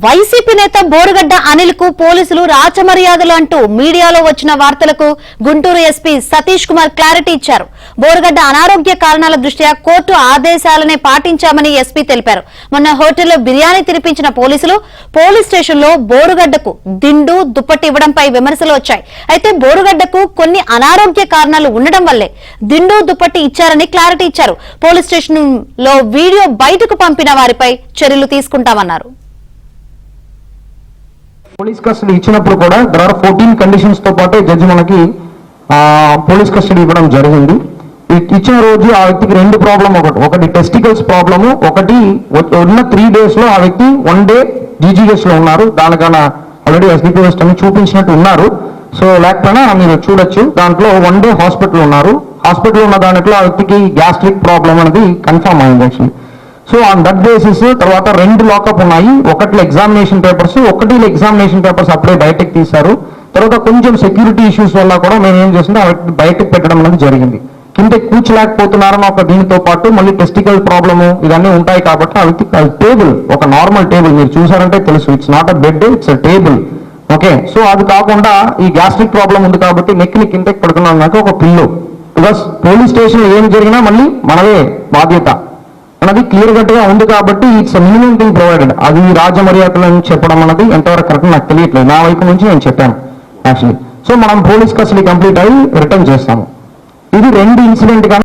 YCP నేత బోరుగడ్డ అనిల్ కు పోలీసులు రాచమర్యాదలు అంటూ మీడియాలో వచ్చిన వార్తలకు గుంటూరు ఎస్పీ సతీష్ కుమార్ క్లారిటీ ఇచ్చారు. బోరుగడ్డ అనారోగ్య కారణాల దృష్ట్యా కోర్టు ఆదేశాలనే పాటించామని ఎస్పీ తెలిపారు. మొన్న హోటల్లో బిర్యానీ తినిపించిన పోలీసులు పోలీస్ స్టేషన్ లో బోరుగడ్డకు దిండు దుప్పటి ఇవ్వడంపై విమర్శలు వచ్చాయి. అయితే బోరుగడ్డకు కొన్ని అనారోగ్య కారణాలు ఉండడం వల్లే దిండు దుప్పటి ఇచ్చారని క్లారిటీ ఇచ్చారు. పోలీస్ స్టేషన్ లో వీడియో బయటకు పంపిన వారిపై చర్యలు తీసుకుంటామన్నారు. పోలీస్ కస్టడీ ఇచ్చినప్పుడు కూడా there are 14 కండిషన్స్ తో పాటు జడ్జి మనకి పోలీస్ కస్టడీ ఇవ్వడం జరిగింది. ఇచ్చిన రోజు ఆ వ్యక్తికి రెండు ప్రాబ్లం, ఒకటి టెస్టికల్స్ ప్రాబ్లము, ఒకటి ఉన్న 3 days లో ఆ వ్యక్తి 1 day జీజీఎస్ లో ఉన్నారు. దానికన్నా ఆల్రెడీ ఎస్డిపి వెస్ట్ అని చూపించినట్టు ఉన్నారు. సో లేకపోయినా మీరు చూడొచ్చు, దాంట్లో 1 day హాస్పిటల్ ఉన్నారు. హాస్పిటల్ ఉన్న దాంట్లో ఆ వ్యక్తికి గ్యాస్ట్రిక్ ప్రాబ్లం అనేది కన్ఫర్మ్ అయింది actually. So on that basis తర్వాత 2 లాకప్ ఉన్నాయి. ఒకటిలో ఎగ్జామినేషన్ పేపర్స్, ఒకటిలో ఎగ్జామినేషన్ పేపర్స్ అప్పుడే బయటకు తీశారు. తర్వాత కొంచెం సెక్యూరిటీ ఇష్యూస్ వల్ల కూడా మేము ఏం చేస్తుంటే బయటకు పెట్టడం అనేది జరిగింది. కింద కూర్చోలేకపోతున్నారని ఒక దీనితో పాటు మళ్ళీ టెస్టికల్ ప్రాబ్లము ఇవన్నీ ఉంటాయి కాబట్టి ఆ వ్యక్తి టేబుల్, ఒక నార్మల్ టేబుల్ మీరు చూసారంటే తెలుసు, it's not a bed, it's a table. Okay, so అది కాకుండా ఈ గ్యాస్ట్రిక్ ప్రాబ్లం ఉంది కాబట్టి నెక్ని కిందకి పడుకున్నాక ఒక పిల్లో, ప్లస్ పోలీస్ స్టేషన్ ఏం జరిగినా మళ్ళీ మనదే బాధ్యత అన్నది క్లియర్ కట్గా ఉంది కాబట్టి ఇట్స్ మినిమం థింగ్ ప్రొవైడెడ్. అది రాజమర్యాదలను చెప్పడం అన్నది ఎంతవరకు కరెక్ట్ నాకు తెలియట్లేదు. నా వైపు నుంచి నేను చెప్పాను యాక్చువల్లీ. సో మనం పోలీస్ కస్టడీ కంప్లీట్ అయ్యి రిటర్న్ చేస్తాము. ఇది 2 ఇన్సిడెంట్